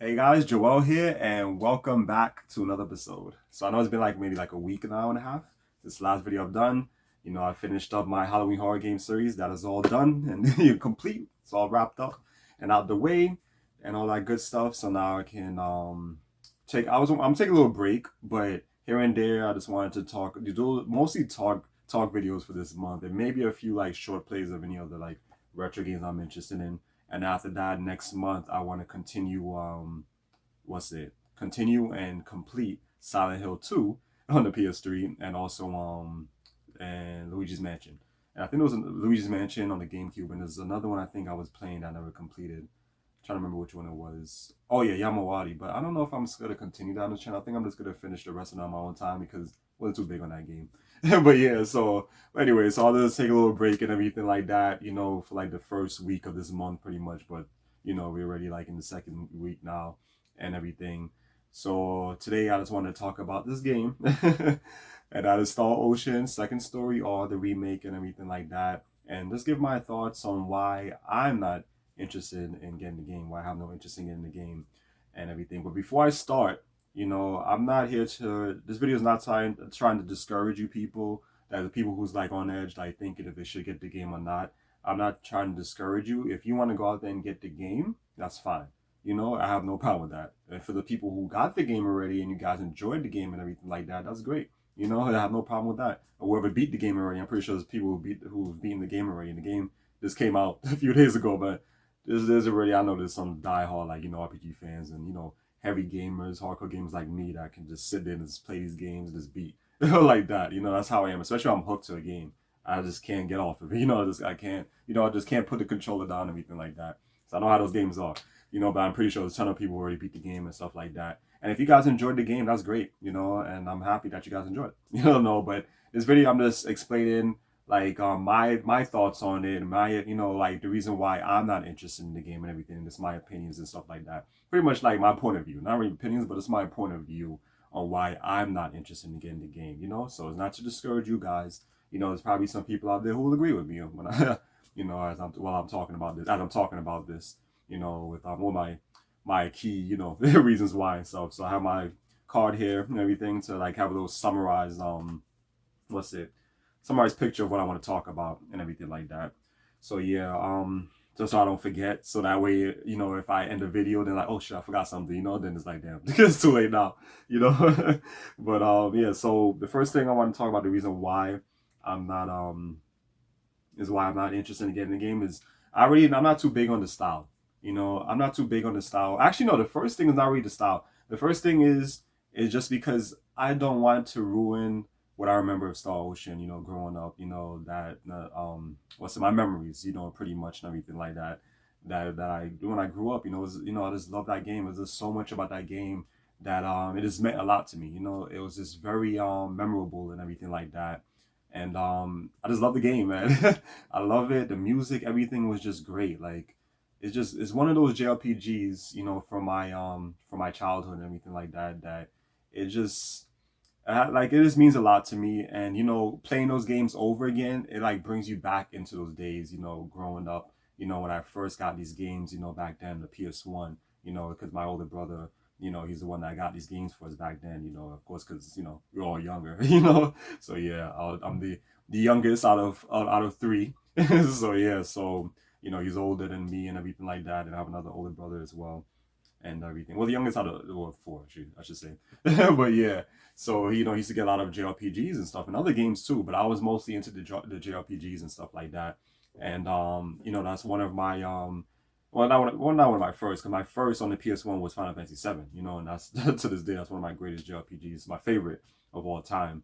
Hey guys, Joel here, and welcome back to another episode. So I know it's been like maybe like a week, an hour and a half. This last video I've done. I finished up my Halloween horror game series. That is all done and complete. It's all wrapped up and out the way, and all that good stuff. So now I can take. I'm taking a little break, but here and there I just wanted to do mostly talk videos for this month, and maybe a few like short plays of any other like retro games I'm interested in. And after that, next month I want to continue continue and complete Silent Hill 2 on the PS3, and also and Luigi's Mansion. And I think it was Luigi's Mansion on the GameCube, and there's another one I think I was playing that I never completed. I'm trying to remember which one it was. Oh yeah, Yamawati. But I don't know if I'm just gonna continue down the channel. I think I'm just gonna finish the rest of it on my own time because I wasn't too big on that game. But yeah, so anyway, so I'll just take a little break and everything like that, for like the first week of this month pretty much. But we're already like in the second week now and everything. So today I just want to talk about this game. And that is Star Ocean, second story, or the remake and everything like that. And just give my thoughts on why I'm not interested in getting the game, why I have no interest in getting the game and everything. But before I start, I'm not here to. This video is not trying to discourage you people, that the people who's like on edge, like thinking if they should get the game or not. I'm not trying to discourage you. If you want to go out there and get the game, that's fine. I have no problem with that. And for the people who got the game already and you guys enjoyed the game and everything like that, that's great. I have no problem with that. Or whoever beat the game already, I'm pretty sure there's people who've beaten the game already. And the game just came out a few days ago, but there's already, I know there's some diehard like RPG fans and heavy gamers, hardcore gamers like me that can just sit there and just play these games and just beat like that. That's how I am. Especially when I'm hooked to a game, I just can't get off of it. I can't. I just can't put the controller down or anything like that. So I know how those games are. But I'm pretty sure there's a ton of people who already beat the game and stuff like that. And if you guys enjoyed the game, that's great. And I'm happy that you guys enjoyed it. No, but this video I'm just explaining like my thoughts on it, and my like the reason why I'm not interested in the game and everything. And it's my opinions and stuff like that. Pretty much like my point of view, not really opinions, but it's my point of view on why I'm not interested in getting the game. So it's not to discourage you guys. There's probably some people out there who will agree with me when I, while I'm talking about this, as I'm talking about this, with all my key, reasons why and stuff. So I have my card here and everything to like have a little summarized what's it summarized picture of what I want to talk about and everything like that. So yeah, just so I don't forget. So that way, if I end the video, then like, oh shit, I forgot something, then it's like, damn, it's too late now, But yeah. So the first thing I want to talk about, the reason why I'm not why I'm not interested in getting the game is I'm not too big on the style. I'm not too big on the style. Actually, no. The first thing is not really the style. The first thing is just because I don't want to ruin what I remember of Star Ocean. Growing up. That what's my memories. Pretty much and everything like that. That I when I grew up. I just love that game. There's just so much about that game that it has meant a lot to me. It was just very memorable and everything like that. And I just love the game, man. I love it. The music, everything was just great. Like it's one of those JRPGs, from my childhood and everything like that. That it just like it just means a lot to me. And playing those games over again, it like brings you back into those days. Growing up. When I first got these games. Back then the PS1. Because my older brother. He's the one that got these games for us back then. Of course, because we're all younger. So yeah, I'm the youngest out of three. So yeah, so he's older than me and everything like that, and I have another older brother as well, and everything. Well, the youngest out of four, I should say. But yeah, so he used to get a lot of JRPGs and stuff, and other games too. But I was mostly into the JRPGs and stuff like that, and that's one of my not one of my first, because my first on the PS1 was Final Fantasy VII, and that's to this day that's one of my greatest JRPGs, my favorite of all time.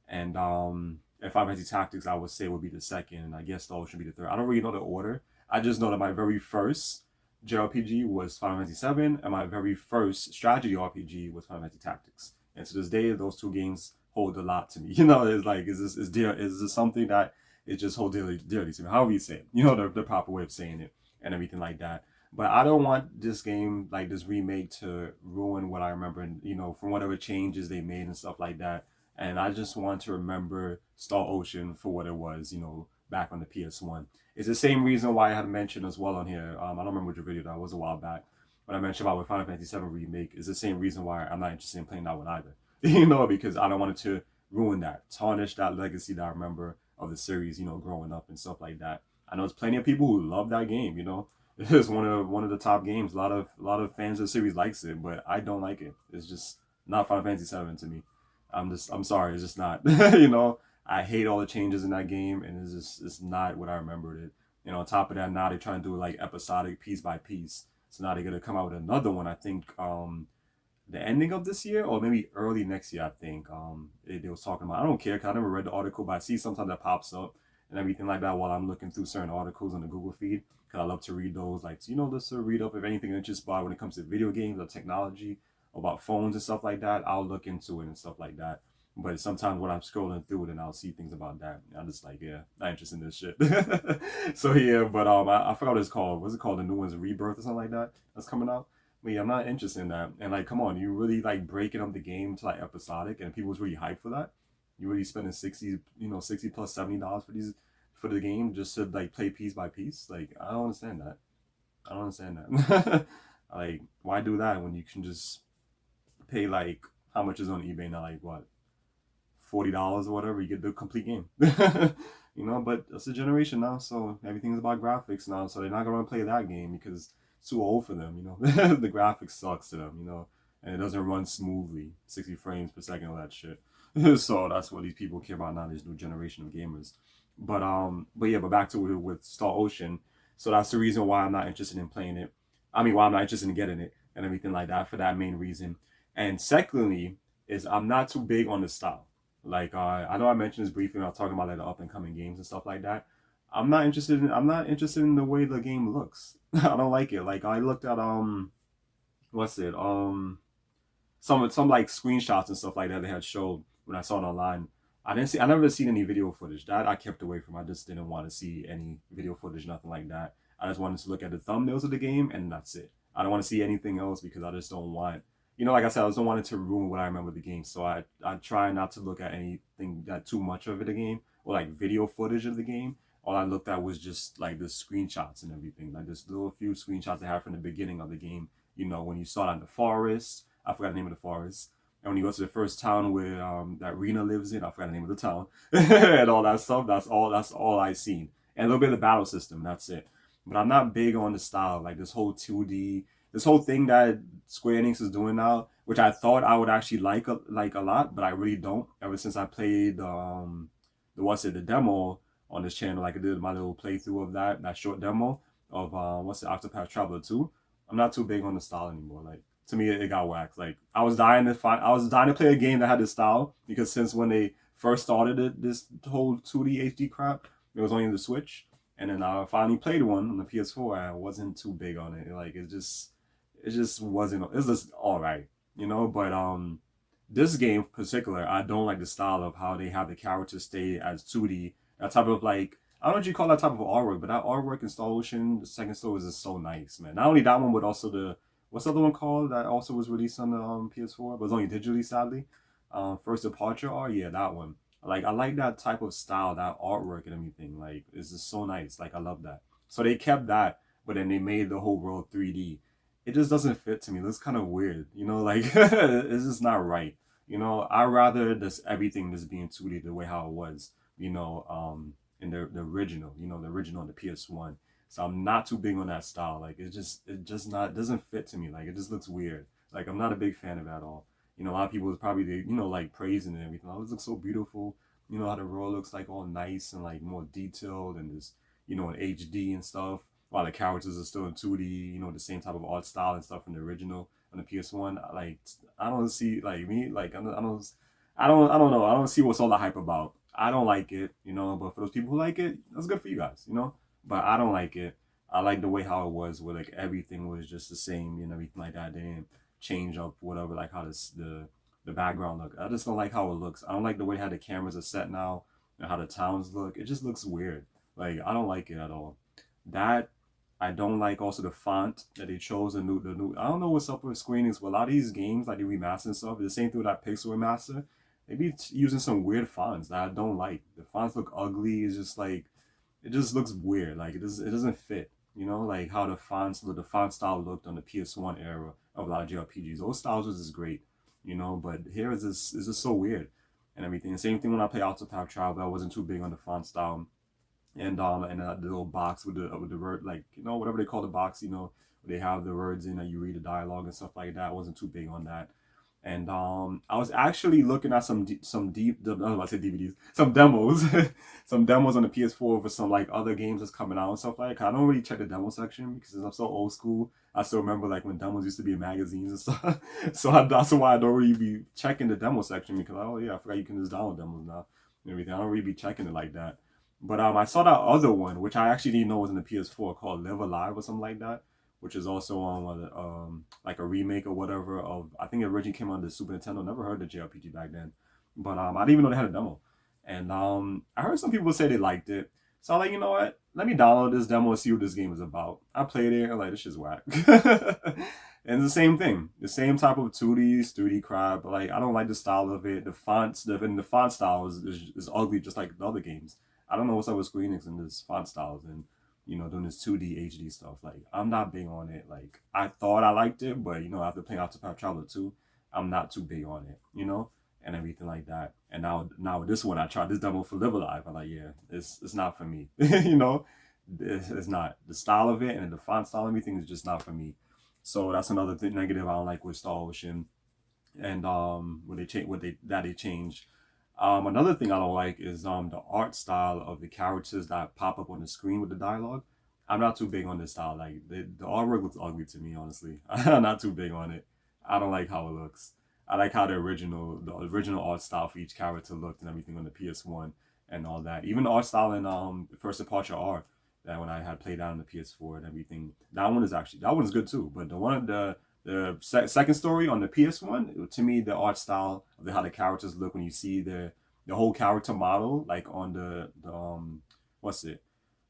And Final Fantasy Tactics, I would say, would be the second, and I guess Star Ocean would be the third. I don't really know the order. I just know that my very first JRPG was Final Fantasy VII, and my very first strategy RPG was Final Fantasy Tactics. And to this day, those two games hold a lot to me. It's like, is this something that it just holds dearly to me? However you say it, the proper way of saying it and everything like that. But I don't want this game, like this remake, to ruin what I remember, and from whatever changes they made and stuff like that. And I just want to remember Star Ocean for what it was, back on the PS1. It's the same reason why I had mentioned as well on here. I don't remember which video that was a while back. what I mentioned about with Final Fantasy VII Remake is the same reason why I'm not interested in playing that one either. You know, because I don't want it to ruin that, tarnish that legacy that I remember of the series, you know, growing up and stuff like that. I know there's plenty of people who love that game, you know. It's one of the top games. A lot of fans of the series likes it, but I don't like it. It's just not Final Fantasy VII to me. I'm sorry, it's just not. You know, I hate all the changes in that game, and it's not what I remembered it. You know, on top of that, now they're trying to do it like episodic, piece by piece. So now they're gonna come out with another one. I think the ending of this year or maybe early next year. I think they was talking about. I don't care because I never read the article, but I see sometimes that pops up and everything like that while I'm looking through certain articles on the Google feed because I love to read those. Like you know, just to read up if anything interests by when it comes to video games or technology, about phones and stuff like that. I'll look into it and stuff like that. But sometimes when I'm scrolling through it and I'll see things about that, I'm just like, yeah, not interested in this shit. So yeah, but I forgot what it's called. What's it called? The new one's Rebirth or something like that. That's coming out. But yeah, I'm not interested in that. And like, come on, you really like breaking up the game to like episodic, and people's really hyped for that. You really spending 60, $60 plus $70 for the game just to like play piece by piece. Like, I don't understand that. I don't understand that. Like, why do that when you can just pay like how much is on eBay now? Like what, $40 or whatever? You get the complete game. You know, but it's a generation now, so everything's about graphics now. So they're not gonna play that game because it's too old for them. You know, the graphics sucks to them. You know, and it doesn't run smoothly, 60 frames per second, all that shit. So that's what these people care about now. This new generation of gamers. But yeah, but back to with Star Ocean. So that's the reason why I'm not interested in playing it. I mean, why I'm not interested in getting it and everything like that for that main reason. And secondly, is I'm not too big on the style. Like I know I mentioned this briefly when I was talking about like the up and coming games and stuff like that. I'm not interested in the way the game looks. I don't like it. Like I looked at what's it? Some like screenshots and stuff like that they had showed when I saw it online. I never seen any video footage. That I kept away from. I just didn't want to see any video footage, nothing like that. I just wanted to look at the thumbnails of the game and that's it. I don't want to see anything else because I just don't want, like I said, I just don't want it to ruin what I remember the game. So I try not to look at anything that too much of it the game or like video footage of the game. All I looked at was just like the screenshots and everything, like this little few screenshots I had from the beginning of the game. When you saw it in the forest, I forgot the name of the forest. And when you go to the first town where that Rena lives in, I forgot the name of the town, and all that stuff. That's all I seen, and a little bit of the battle system. That's it. But I'm not big on the style, like this whole 2D, this whole thing that Square Enix is doing now, which I thought I would actually like a lot, but I really don't. Ever since I played the demo on this channel, like I did my little playthrough of that short demo of Octopath Traveler 2. I'm not too big on the style anymore. Like to me, it got waxed. Like I was dying to play a game that had this style because since when they first started this whole 2D HD crap, it was only the Switch, and then I finally played one on the PS4. And I wasn't too big on it. Like it just wasn't. It's just all right, But this game in particular, I don't like the style of how they have the characters stay as 2D. That type of like I don't know what you call that type of artwork, but that artwork in Star Ocean, the second story is just so nice, man. Not only that one, but also what's the other one called that also was released on the PS4, but was only digitally, sadly. First Departure art, yeah, that one. Like I like that type of style, that artwork and everything. Like it's just so nice. Like I love that. So they kept that, but then they made the whole world 3D. It just doesn't fit to me. It looks kind of weird, like it's just not right. I rather this everything just being 2D the way how it was, in the original, the original on the PS1. So I'm not too big on that style. Like it just not it doesn't fit to me. Like it just looks weird. Like I'm not a big fan of that at all. A lot of people is probably like praising it and everything. Oh, this looks so beautiful. How the world looks like all nice and like more detailed and just in HD and stuff. While the characters are still in 2D, the same type of art style and stuff from the original on the PS1. Like I don't see like me like I don't know. I don't see what's all the hype about. I don't like it, but for those people who like it, that's good for you guys. But I don't like it. I like the way how it was, where like everything was just the same, everything like that. They didn't change up whatever, like how the background look. I just don't like how it looks. I don't like the way how the cameras are set now and how the towns look. It just looks weird. Like I don't like it at all. That I don't like also the font that they chose. The new. I don't know what's up with screenings, but a lot of these games like they remaster and stuff. The same thing with that Pixel remaster. They be using some weird fonts that I don't like. The fonts look ugly. It's just like it just looks weird. Like it doesn't fit. You know, like how the font style looked on the PS1 era of a lot of JRPGs. Those styles was just great, you know. But here is just so weird and everything. The same thing when I play Octopath Traveler, I wasn't too big on the font style and the little box with the word, like, you know, whatever they call the box, you know, where they have the words in and you read the dialogue and stuff like that. I wasn't too big on that. And I was actually looking at some deep I was about to say DVDs, some demos, some demos on the PS4 for some like other games that's coming out and stuff like that. I don't really check the demo section because I'm so old school. I still remember like when demos used to be in magazines and stuff. That's why I don't really be checking the demo section because, oh yeah, I forgot you can just download demos now and everything. I don't really be checking it like that. But I saw that other one, which I actually didn't know was in the PS4, called Live Alive or something like that, which is also on like a remake or whatever of, I think it originally came on the Super Nintendo. Never heard of JRPG back then, but I didn't even know they had a demo. And I heard some people say they liked it, so I'm like, you know what? Let me download this demo and see what this game is about. I played it and like, this shit's whack. And it's the same thing, the same type of 2D crap. But like, I don't like the style of it. The fonts, the font style is ugly, just like the other games. I don't know what's up with Square Enix and this font styles and, you know, doing this 2D HD stuff. Like, I'm not big on it. Like, I thought I liked it, but, you know, after playing Octopath Traveler 2, I'm not too big on it, you know, and everything like that. And now with this one, I tried this demo for Live Alive. I'm like, yeah, it's not for me, you know, it's not. The style of it and the font style and everything is just not for me. So that's another thing negative I don't like with Star Ocean and when they change what they changed. Another thing I don't like is the art style of the characters that pop up on the screen with the dialogue. I'm not too big on this style. Like the artwork looks ugly to me, honestly. I'm not too big on it. I don't like how it looks. I like how the original art style for each character looked and everything on the PS1 and all that. Even the art style in First Departure R, that when I had played out on the PS4 and everything, that one is good too. But the second story on the PS1, to me, the art style of how the characters look when you see the whole character model, like on the what's it,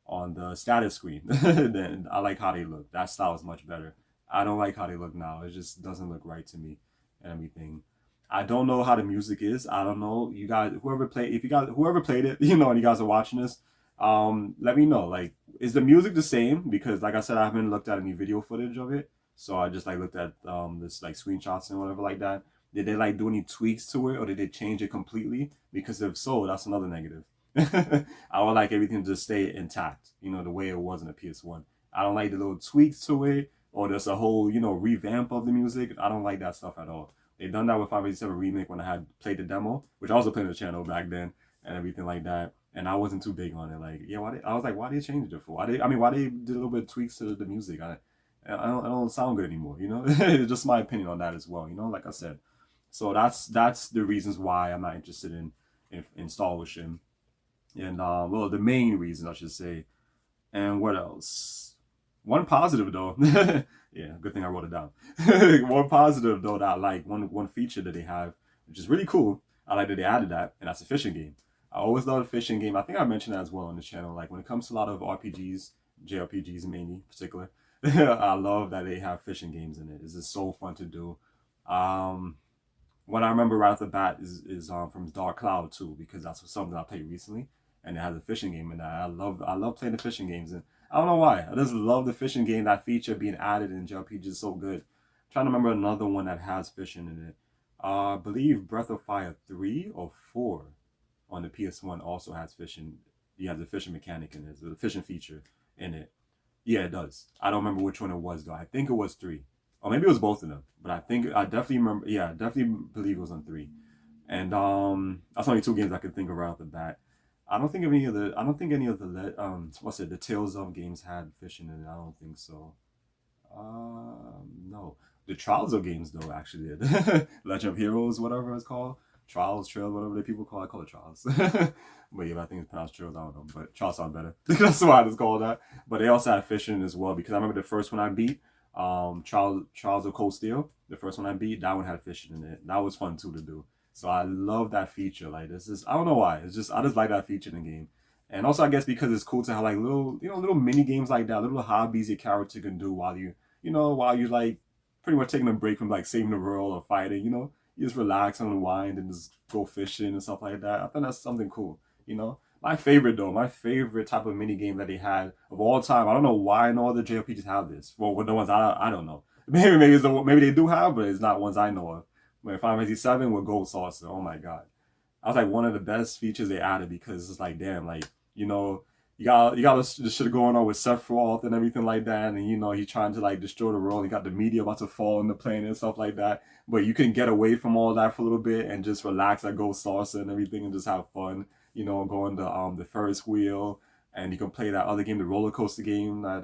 on the status screen, then I like how they look. That style is much better. I don't like how they look now. It just doesn't look right to me and everything. I don't know how the music is. I don't know. You guys, whoever played it, you know, and you guys are watching this, let me know. Like, is the music the same? Because like I said, I haven't looked at any video footage of it. So I just like looked at this like screenshots and whatever like that. Did they like do any tweaks to it or did they change it completely? Because if so, that's another negative. I would like everything to stay intact, you know, the way it was in the PS1. I don't like the little tweaks to it or just a whole, you know, revamp of the music. I don't like that stuff at all. They've done that with 587 Remake when I had played the demo, which I also played on the channel back then and everything like that. And I wasn't too big on it. Like, yeah, I was like, why did they change it for? Why they did a little bit of tweaks to the music? I don't sound good anymore, you know? It's just my opinion on that as well, you know, like I said. So that's the reasons why I'm not interested in Star Ocean. And well, the main reason I should say. And what else? One positive though. Yeah, good thing I wrote it down. One positive though that I like, one feature that they have, which is really cool. I like that they added that, and that's a fishing game. I always love a fishing game. I think I mentioned that as well on the channel. Like when it comes to a lot of RPGs, JRPGs mainly, in particular, I love that they have fishing games in it. It's just so fun to do. Um, One I remember right off the bat is from Dark Cloud 2 because that's something I played recently, and it has a fishing game in that. I love playing the fishing games, and I don't know why. I just love the fishing game. That feature being added in JRPG is so good. I'm trying to remember another one that has fishing in it. I believe Breath of Fire 3 or 4 on the PS1 also has fishing. You have the fishing mechanic in it, the fishing feature in it. Yeah, it does. I don't remember which one it was though. I think it was 3. Or maybe it was both of them. But I definitely remember. Yeah, I definitely believe it was on 3. And that's only two games I could think of right off the bat. I don't think any of what's it? The Tales of games had fishing in it. I don't think so. No. The Trials of games though actually did. Legend of Heroes, whatever it's called. Trials, Trails, whatever the people call it. I call it Trials. But yeah, I think it's pronounced Trails. I don't know. But Trials sound better. That's why it's called that. But they also had fishing as well because I remember the first one I beat, Trials of Cold Steel. The first one I beat, that one had fishing in it. That was fun too to do. So I love that feature. Like this is I don't know why. It's just I just like that feature in the game. And also I guess because it's cool to have like little mini games like that, little hobbies your character can do while you like pretty much taking a break from like saving the world or fighting, you just relax and unwind and just go fishing and stuff like that. I think that's something cool. My favorite though, my favorite type of mini game that they had of all time. I don't know why no other JRPGs have this. Well, with the ones I don't know. Maybe they do have, but it's not ones I know of. When Final Fantasy VII with Gold Saucer, oh my god, I was like one of the best features they added because it's like damn, like you know, you got this shit going on with Sephiroth and everything like that, and you know he's trying to like destroy the world. You got the meteor about to fall in the plane and stuff like that, but you can get away from all that for a little bit and just relax at Ghost Saucer and everything and just have fun. You know, go on the Ferris wheel, and you can play that other game, the roller coaster game that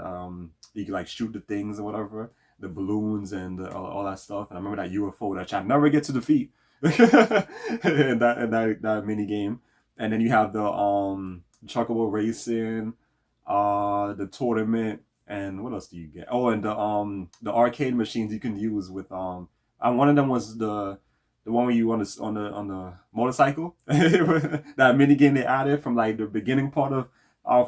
you can like shoot the things or whatever, the balloons and all that stuff. And I remember that UFO that I never get to defeat in that mini game. And then you have the Chocobo Racing, the tournament, and what else do you get? Oh, and the arcade machines you can use with and one of them was the one where you on the motorcycle. That mini game they added from like the beginning part of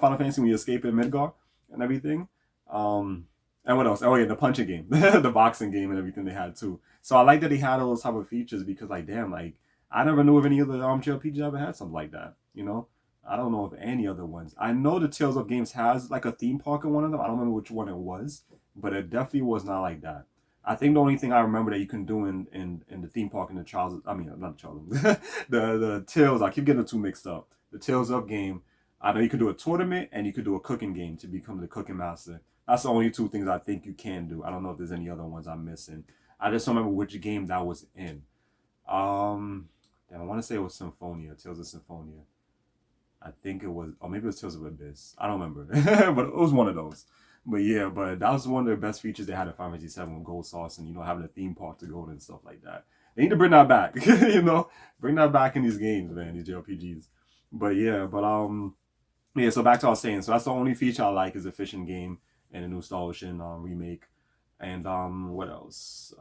Final Fantasy when you escape in Midgar and everything. And what else? Oh yeah, the punching game, the boxing game, and everything they had too. So I like that they had all those type of features because like damn, like I never knew of any other JRPG ever had something like that. You know, I don't know of any other ones. I know the Tales of Games has like a theme park in one of them. I don't remember which one it was, but it definitely was not like that. I think the only thing I remember that you can do in the theme park in the Charles, I mean not the Charles, the Tales. I keep getting the two mixed up. The Tales of game. I know you could do a tournament and you could do a cooking game to become the cooking master. That's the only two things I think you can do. I don't know if there's any other ones I'm missing. I just don't remember which game that was in. Um, Damn, I want to say it was Symphonia, Tales of Symphonia. I think it was, or maybe it was Tales of Abyss. I don't remember, but it was one of those. But yeah, but that was one of the best features they had in Final Fantasy VII with Gold Sauce and having a theme park to go to and stuff like that. They need to bring that back, bring that back in these games, man, these JRPGs. But yeah, yeah. So back to what I was saying. So that's the only feature I like is a fishing game and a new Star Ocean remake. And what else?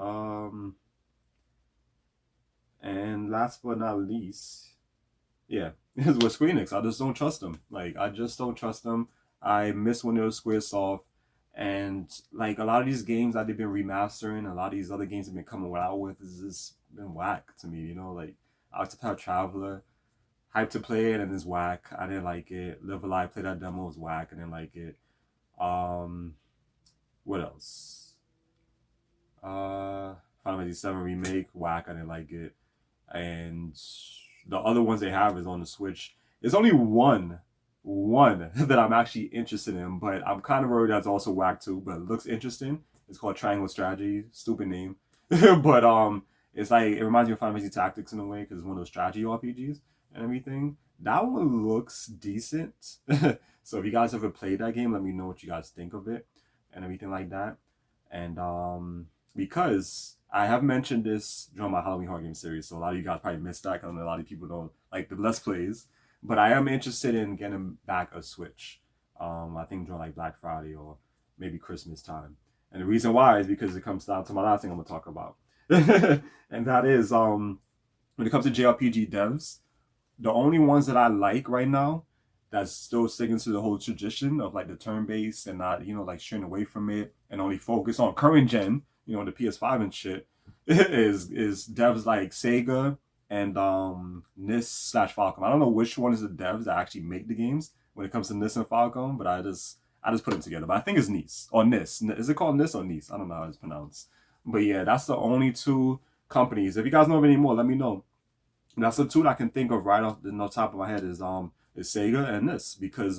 And last but not least, yeah, is with Square Enix. I just don't trust them. Like I just don't trust them. I miss when they were Squaresoft, and like a lot of these games that they've been remastering, a lot of these other games have been coming out with has just been whack to me. Like Octopath Traveler, hyped to play it and it's whack. I didn't like it. Live Alive, play that demo, was whack. I didn't like it. Um, what else? Final Fantasy VII remake, whack. I didn't like it. And the other ones they have is on the Switch. There's only one that I'm actually interested in, but I'm kind of worried that's also whack too. But it looks interesting. It's called Triangle Strategy. Stupid name, but it's like it reminds me of Final Fantasy Tactics in a way because it's one of those strategy RPGs and everything. That one looks decent. So if you guys ever played that game, let me know what you guys think of it and everything like that. And because I have mentioned this during my Halloween horror game series, so a lot of you guys probably missed that because a lot of people don't like the Let's Plays. But I am interested in getting back a Switch. I think during like Black Friday or maybe Christmas time. And the reason why is because it comes down to my last thing I'm gonna talk about. And that is when it comes to JRPG devs, the only ones that I like right now that's still sticking to the whole tradition of like the turn based and not, like straying away from it and only focus on current gen, the PS5 and shit, is devs like Sega and NIS slash Falcom. I don't know which one is the devs that actually make the games when it comes to NIS and Falcom, but I just put them together. But I think it's NIS or NIS. Is it called NIS or NIS? I don't know how it's pronounced. But yeah, that's the only two companies. If you guys know of any more, let me know. That's the two that I can think of right off the top of my head is Sega and this because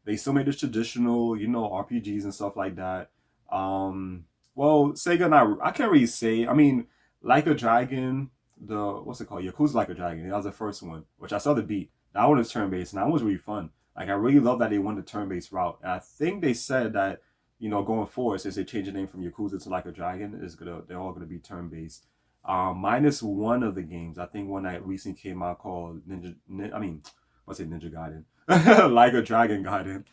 they still make this traditional RPGs and stuff like that. Well, Sega not I can't really say. I mean, Like a Dragon, the what's it called? Yakuza Like a Dragon. That was the first one, which I saw the beat. That one is turn based, and that was really fun. Like I really love that they went the turn based route. And I think they said that going forward, since they changed the name from Yakuza to Like a Dragon, they're all gonna be turn based. Minus one of the games. I think one that recently came out called I mean, what's it? Ninja Gaiden, Like a Dragon Gaiden.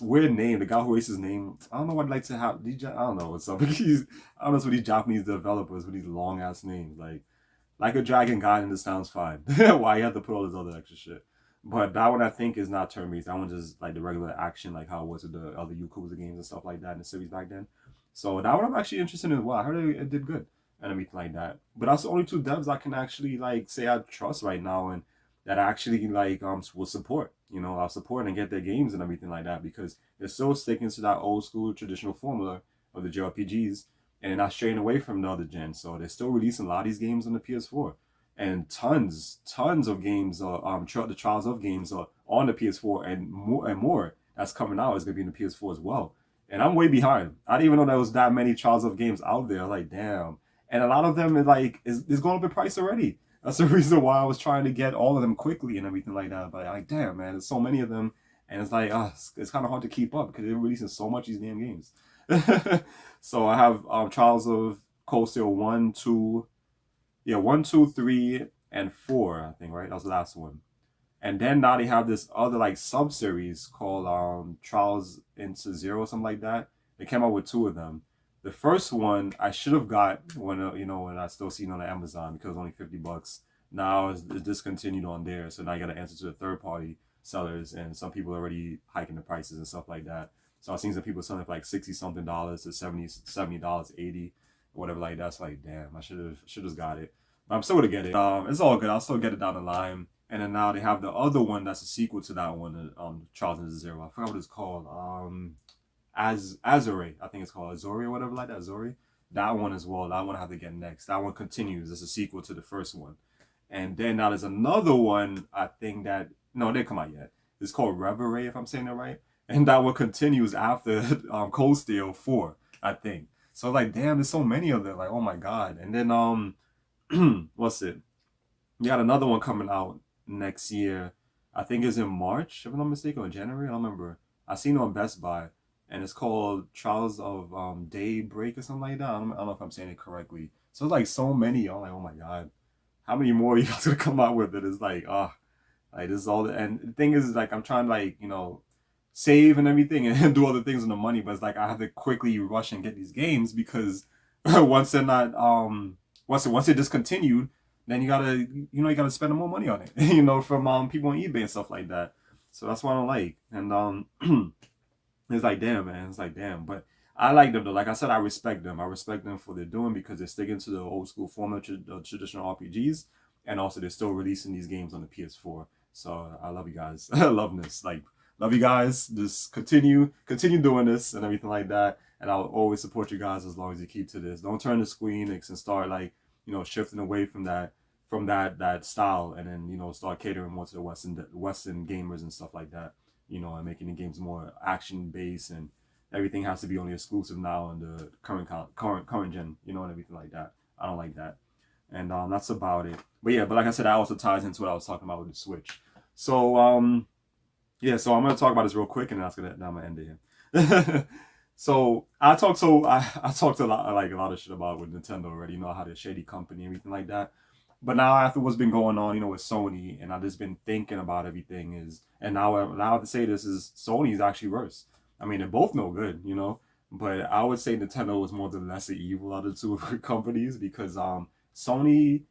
Weird name. The guy who raised his name. I don't know what I'd like to have. I don't know what's up. I don't know with these Japanese developers with these long ass names. Like a Dragon Gaiden. This sounds fine. Why you have to put all this other extra shit? But that one I think is not turn based. That one just like the regular action, like how it was with the other Yakuza games and stuff like that in the series back then. So that one I'm actually interested in as well. I heard it did good and everything like that. But that's the only two devs I can actually like say I trust right now. And that actually like will support, I'll support and get their games and everything like that, because they're still sticking to that old school traditional formula of the JRPGs, and they're not straying away from the other gen. So they're still releasing a lot of these games on the PS4, and tons of games the Trials of games are on the PS4, and more that's coming out is gonna be in the PS4 as well. And I'm way behind. I didn't even know there was that many Trials of games out there. Like, damn. And a lot of them is going up in price already. That's the reason why I was trying to get all of them quickly and everything like that. But like, damn, man, there's so many of them, and it's like, it's kind of hard to keep up because they're releasing so much of these damn games. So I have Trials of Cold Steel 1, 2, yeah, 1, 2, 3, and 4. I think, right. That was the last one. And then now they have this other like sub series called Trials into Zero or something like that. They came out with two of them. The first one I should have got when when I still seen it on Amazon, because it was only $50. Now it's discontinued on there, so now I got to answer to the third party sellers, and some people are already hiking the prices and stuff like that. So I've seen some people selling for like $60-something to $70, 80, whatever like that. It's like, damn, I should have got it. But I'm still gonna get it. It's all good. I'll still get it down the line. And then now they have the other one that's a sequel to that one, Trials into Zero. I forgot what it's called. Azure, I think it's called Azori or whatever like that. Azori. That one as well. That one I have to get next. That one continues. It's a sequel to the first one. And then now there's another one, I think that, no, it didn't come out yet. It's called Reverie, if I'm saying that right. And that one continues after Cold Steel 4, I think. So like, damn, there's so many of them. Like, oh my god. And then what's it? You got another one coming out next year. I think it's in March, if I'm not mistaken, or January. I don't remember. I seen it on Best Buy, and it's called Trials of Daybreak or something like that. I don't know if I'm saying it correctly. So it's like so many. I'm like, oh my god, how many more are you guys gonna come out with? It is like, like this is all. And the thing is like, I'm trying to like save and everything and do other things with the money, but it's like I have to quickly rush and get these games because once they're not once they're discontinued, then you gotta spend more money on it, from people on eBay and stuff like that. So that's what I don't like. And it's like, damn, man. It's like, damn. But I like them though. Like I said, I respect them. I respect them for what they're doing, because they're sticking to the old school formula, traditional RPGs, and also they're still releasing these games on the PS4. So I love you guys. I love this. Like, love you guys. Just continue doing this and everything like that. And I'll always support you guys as long as you keep to this. Don't turn to Square Enix and start like shifting away from that style, and then start catering more to the Western gamers and stuff like that. And making the games more action based, and everything has to be only exclusive now in the current gen, and everything like that. I don't like that. And that's about it. But yeah, but like I said, that also ties into what I was talking about with the Switch. So yeah, so I'm gonna talk about this real quick, and then I'm gonna end it here. So I talked a lot of shit about with Nintendo already. How they're a shady company, everything like that. But now after what's been going on, with Sony, and I've just been thinking about everything and now I have to say this is Sony's actually worse. I mean, they're both no good, but I would say Nintendo was more the lesser evil out of the two companies, because Sony,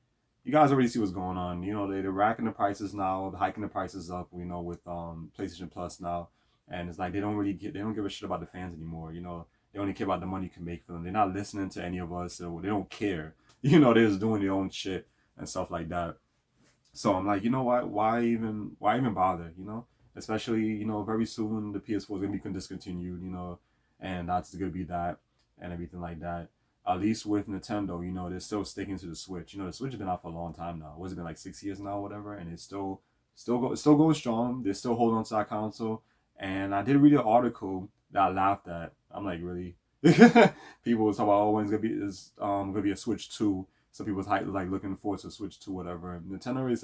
you guys already see what's going on. They're racking the prices now, hiking the prices up, with PlayStation Plus now. And it's like they don't give a shit about the fans anymore. They only care about the money you can make for them. They're not listening to any of us, so they don't care. They're just doing their own shit and stuff like that. So I'm like, you know what? Why even bother? Especially very soon the PS4 is gonna be discontinued. And that's gonna be that and everything like that. At least with Nintendo, they're still sticking to the Switch. The Switch has been out for a long time now. What's it been, like 6 years now, or whatever? And it's still going strong. They're still holding on to that console. And I did read an article that I laughed at. I'm like, really? People was talking about, when it's gonna be a Switch 2. Some people was like looking forward to Switch 2, whatever. And Nintendo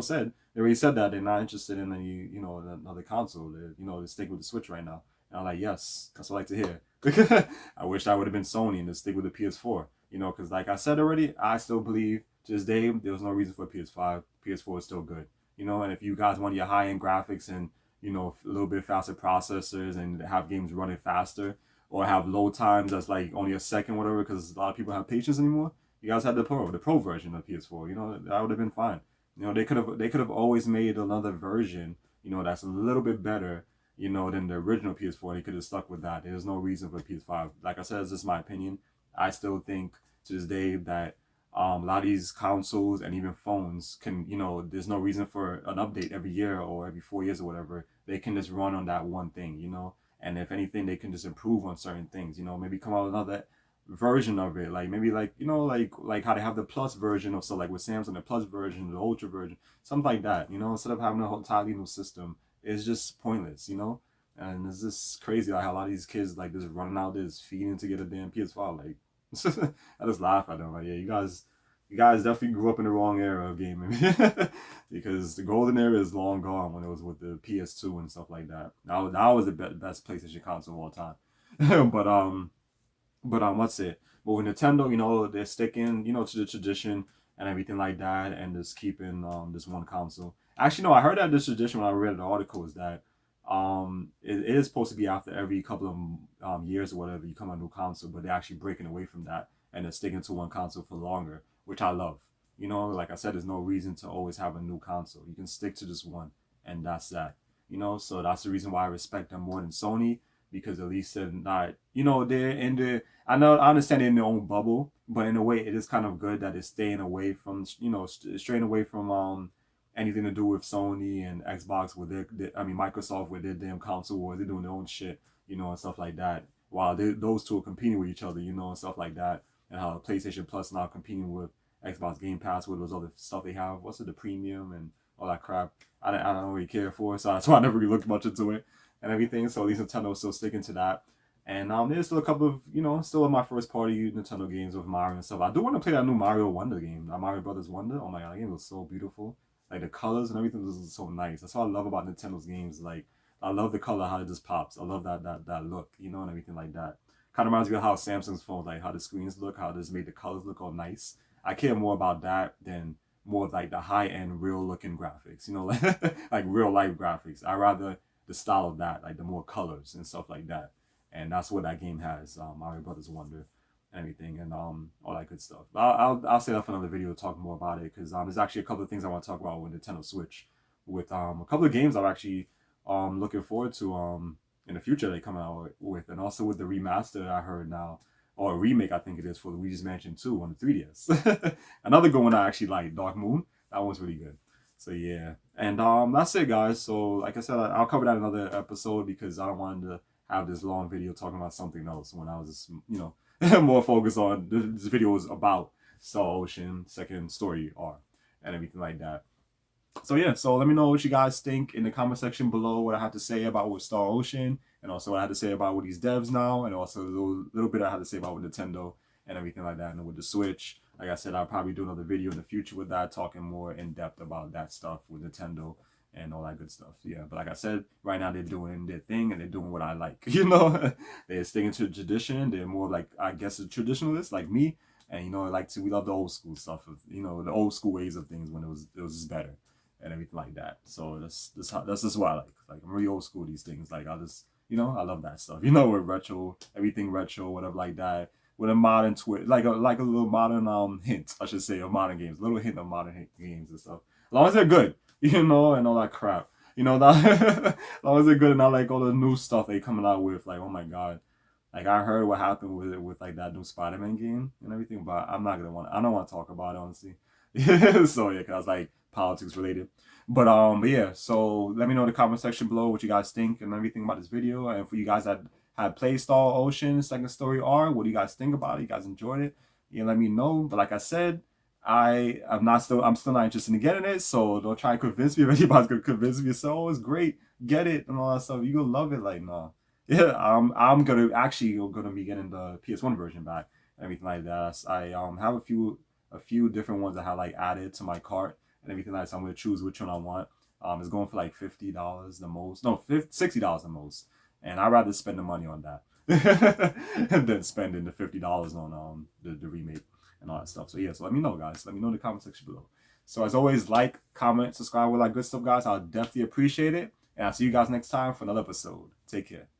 said they already said that they're not interested in another console. They stick with the Switch right now. And I'm like, yes, that's what I like to hear. I wish I would have been Sony and to stick with the PS4. Because like I said already, I still believe to this day there was no reason for a PS5. PS4 is still good. And if you guys want your high end graphics and a little bit faster processors and have games running faster, or have load times that's like only a second, whatever, because a lot of people have patience anymore. You guys had the Pro version of PS4. That would have been fine. They could have always made another version, that's a little bit better, than the original PS4. They could have stuck with that. There's no reason for PS5. Like I said, it's just my opinion. I still think to this day that A lot of these consoles and even phones can, there's no reason for an update every year or every 4 years or whatever. They can just run on that one thing, and if anything, they can just improve on certain things, maybe come out with another version of it, like maybe like like how they have the plus version of, so like with Samsung, the plus version, the ultra version, something like that, instead of having a whole entirely new system. It's just pointless, and it's just crazy like how a lot of these kids like just running out this feeding to get a damn PS5. Like I just laugh at them. Like, yeah, you guys definitely grew up in the wrong era of gaming because the golden era is long gone when it was with the PS2 and stuff like that. That was the best PlayStation console of all time. But what's it? But with Nintendo, they're sticking, to the tradition and everything like that, and just keeping this one console. Actually, no, I heard that this tradition when I read the article is that it is supposed to be after every couple of years or whatever you come a new console, but they're actually breaking away from that and they're sticking to one console for longer, which I love. Like I said, there's no reason to always have a new console. You can stick to just one, and that's that. So that's the reason why I respect them more than Sony, because at least they're not, they're in the, I understand they're in their own bubble, but in a way, it is kind of good that it's staying away from, straying away from anything to do with Sony and Xbox with Microsoft with their damn console wars. They're doing their own shit, and stuff like that. While those two are competing with each other, and stuff like that. And how PlayStation Plus now competing with Xbox Game Pass with those other stuff they have. What's it, the premium and all that crap. I don't really care for, so that's why I never really looked much into it and everything. So at least Nintendo's still sticking to that. And there's still a couple of, still in my first party Nintendo games with Mario and stuff. I do want to play that new Mario Wonder game, that Mario Brothers Wonder. Oh my god, that game was so beautiful. Like the colors and everything was so nice. That's what I love about Nintendo's games. Like I love the color, how it just pops. I love that look, and everything like that. Kind of reminds me of how Samsung's phones, like how the screens look, how this made the colors look all nice. I care more about that than more of like the high end, real looking graphics. Like real life graphics. I rather the style of that, like the more colors and stuff like that. And that's what that game has, Mario Brothers Wonder and everything, and all that good stuff. I'll say that for another video to talk more about it, because there's actually a couple of things I want to talk about with Nintendo Switch, with a couple of games I'm actually looking forward to in the future they come out with, and also with the remaster I heard now, or a remake I think it is, for Luigi's Mansion 2 on the 3DS. Another good one I actually like, Dark Moon. That one's really good. So yeah, and that's it, guys. So like I said, I'll cover that in another episode, because I don't want to have this long video talking about something else when I was just, more focused on this video was about Star Ocean second story arc and everything like that. So yeah, so let me know what you guys think in the comment section below, what I have to say about with Star Ocean, and also what I had to say about with these devs now, and also a little bit I had to say about with Nintendo and everything like that, and with the Switch. Like I said, I'll probably do another video in the future with that, talking more in depth about that stuff with Nintendo and all that good stuff. Yeah, but like I said, right now they're doing their thing and they're doing what I like. They're sticking to the tradition. They're more like, I guess, a traditionalist like me. And we love the old school stuff of the old school ways of things when it was just better and everything like that. So that's just what I like. Like I'm really old school these things. Like I just I love that stuff. With retro, everything retro, whatever like that. With a modern twist, like a little modern hint, I should say, of modern games. A little hint of modern games and stuff. As long as they're good, and all that crap. That as long as they're good and not like all the new stuff they coming out with. Like, oh my god. Like I heard what happened with it with like that new Spider-Man game and everything, but I don't want to talk about it, honestly. So yeah, cause like politics related. But yeah, so let me know in the comment section below what you guys think and everything about this video. And for you guys that have played Star Ocean second story R, what do you guys think about it? You guys enjoyed it? Let me know. But like I said, I'm still not interested in getting it, so don't try and convince me. If anybody's gonna convince me, so oh, it's great, get it and all that stuff, you're gonna love it. Like, no. Yeah, I'm gonna be getting the PS1 version back and everything like that. I have a few different ones that I have like added to my cart and everything like that. So I'm gonna choose which one I want. It's going for like $50 the most. No, $60 the most. And I'd rather spend the money on that than spending the $50 on the remake and all that stuff. So yeah, so let me know, guys. Let me know in the comment section below. So as always, like, comment, subscribe, all that good stuff, guys. I'll definitely appreciate it. And I'll see you guys next time for another episode. Take care.